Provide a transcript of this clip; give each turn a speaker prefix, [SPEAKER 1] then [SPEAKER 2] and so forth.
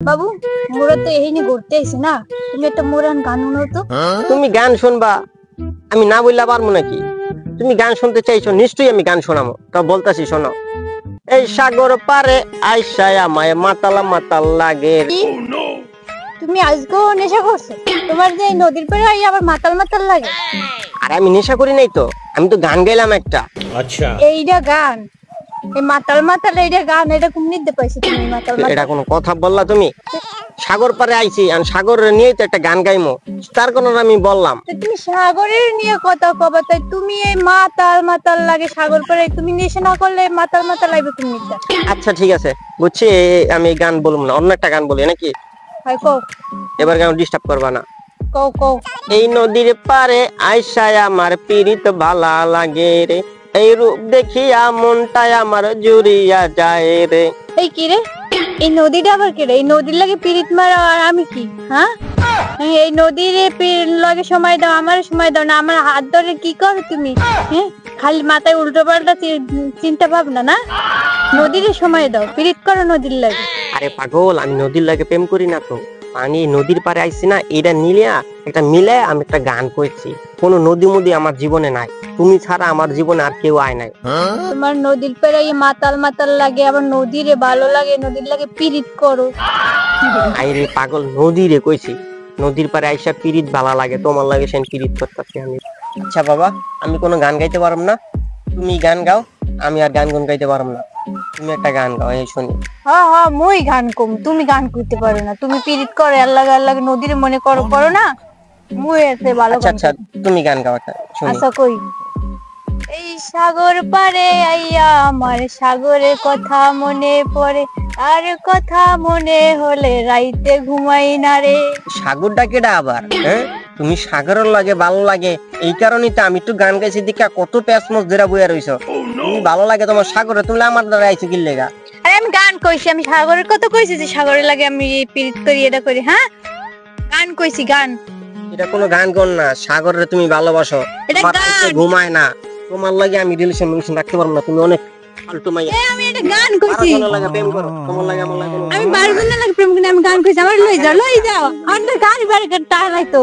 [SPEAKER 1] বাবু মোরা তো এইখানে ঘুরতে আইছি না, তুমি একটা মোরান গান শোনাও তো।
[SPEAKER 2] তুমি গান শুনবা, আমি না বললে পারবো নাকি? তুমি গান শুনতে চাইছো, নিশ্চয়ই আমি গান শোনাবো। তা বলতাছি শোনো। এই সাগর পারে আইসায় আমায় মাতাল মাতাল লাগে রে।
[SPEAKER 1] কি? তুমি আজকেও নেশা করছো? তোমার যে এই নদীর পাড়ে আই আবার মাতাল মাতাল লাগে?
[SPEAKER 2] আরে আমি নেশা করি নাই তো, আমি তো গান গাইলাম একটা।
[SPEAKER 3] আচ্ছা,
[SPEAKER 1] এইটা গান? এই মাতাল মাতাল এইটা গান? এটা কোন নিতে পাইছো তুমি মাতাল
[SPEAKER 2] এটা
[SPEAKER 1] মাতাল?
[SPEAKER 2] কোনো কথা বললা তুমি? সাগর পারে আইছি, আর সাগর নিয়ে তো একটা গান গাইমো, তার কোনো আমি বললাম।
[SPEAKER 1] তো তুমি সাগরের নিয়ে কথা কবা, তাই তুমি এই মাতাল মাতাল লাগে সাগর পাড়ে, তুমি নেশা না করলে মাতাল মাতাল লাগবে তুমি নিতে।
[SPEAKER 2] আচ্ছা ঠিক আছে, বুঝছি। আমি গান বলবো না, অন্য একটা গান বলি নাকি?
[SPEAKER 1] হয় কও
[SPEAKER 2] এবার গান ডিস্টার্ব করবা না।
[SPEAKER 1] কও কও।
[SPEAKER 2] এই নদীর পারে আইসায় আমার পীড়িত ভালা লাগে রে, এই রূপ দেখিয়া মনটায় আমার জুড়িয়া যায় রে।
[SPEAKER 1] এই কি রে? এই নদীটা আবার কি রে? এই নদীর লাগে পিরিত মারা আর আমি কি? হ্যাঁ, এই নদীর লাগে সময় দাও, আমার সময় দাও না। আমার হাত ধরে কি করো তুমি? হ্যাঁ, খালি মাথায় উল্টো পাল্টা চিন্তা ভাবনা না। নদীর সময় দাও, পিরিত করো নদীর লাগে।
[SPEAKER 2] আরে পাগল, আমি নদীর লাগে প্রেম করি না তো। আমি নদীর পারে আইছি না, এটা নিলিয়া একটা মিলে আমি একটা গান করেছি। কোন নদী মদি আমার জীবনে নাই, তুমি ছাড়া আমার জীবনে আর কেউ আয় নাই।
[SPEAKER 1] তোমার নদীর পেরে মাতাল মাতাল লাগে, আবার নদীরে ভালো লাগে, নদীর লাগে পিরিত করো।
[SPEAKER 2] আইরে পাগল, নদীরে কইছি। নদীর পারে আইসা পিরিত ভালো লাগে, তোমার লাগে সেন পিরিত করতেছি আমি। আচ্ছা বাবা, আমি কোনো গান গাইতে পারব না, তুমি গান গাও। আমি আর গান গুন গাইতে পারব না, তুমি একটা গান গাও, এই শুনি।
[SPEAKER 1] হ্যাঁ হ্যাঁ, মই গান কম, তুমি গান করতে পারো না। তুমি পিরিত করো, আল্লাহ আল্লাহ নদীরে মনে করো, করো না। মই আছে ভালো
[SPEAKER 2] আচ্ছা
[SPEAKER 1] গান
[SPEAKER 2] আচ্ছা, তুমি গান গাও একটা শুনি।
[SPEAKER 1] আচ্ছা কই। এই সাগর পারে আইয়া আমার সাগরের কথা মনে পড়ে, আর কথা মনে হলে রাইতে ঘুমাই না রে।
[SPEAKER 2] সাগরটা কেডা আবার? হ্যাঁ, তুমি সাগরের লাগে ভালো লাগে, এই কারণেই তো আমি একটু গান গাইছি দেখা কত প্যাসমস ধরা বইয়া রইছো। তুমি ভালো লাগে তোমার সাগরে, তুমি আমার দ্বারা আইছো কি লেগা?
[SPEAKER 1] আরে আমি গান কইছি, আমি সাগরের কথা কইছি যে সাগরের লাগে আমি পিরিত করি, এটা করি। হ্যাঁ, গান কইছি গান।
[SPEAKER 2] এটা কোনো গান কোন না, সাগরে তুমি ভালোবাসো,
[SPEAKER 1] এটা
[SPEAKER 2] তোমার
[SPEAKER 1] গান।
[SPEAKER 2] রাইতে ঘুমায় না, তোমার লাগে আমি রিলেশন রাখতে পারবো না, তুমি অনেক ফালতু মাইয়া।
[SPEAKER 1] আমি এটা গান কইছি।
[SPEAKER 2] বারো জনের লাগে প্রেম করো, তোমার লাগে আমার লাগে
[SPEAKER 1] আমি 12 জনের লাগে প্রেম করি, আমি গান কইছি। আমার লই যাও, লই যাও। আমার গান বারে টান নাই তো।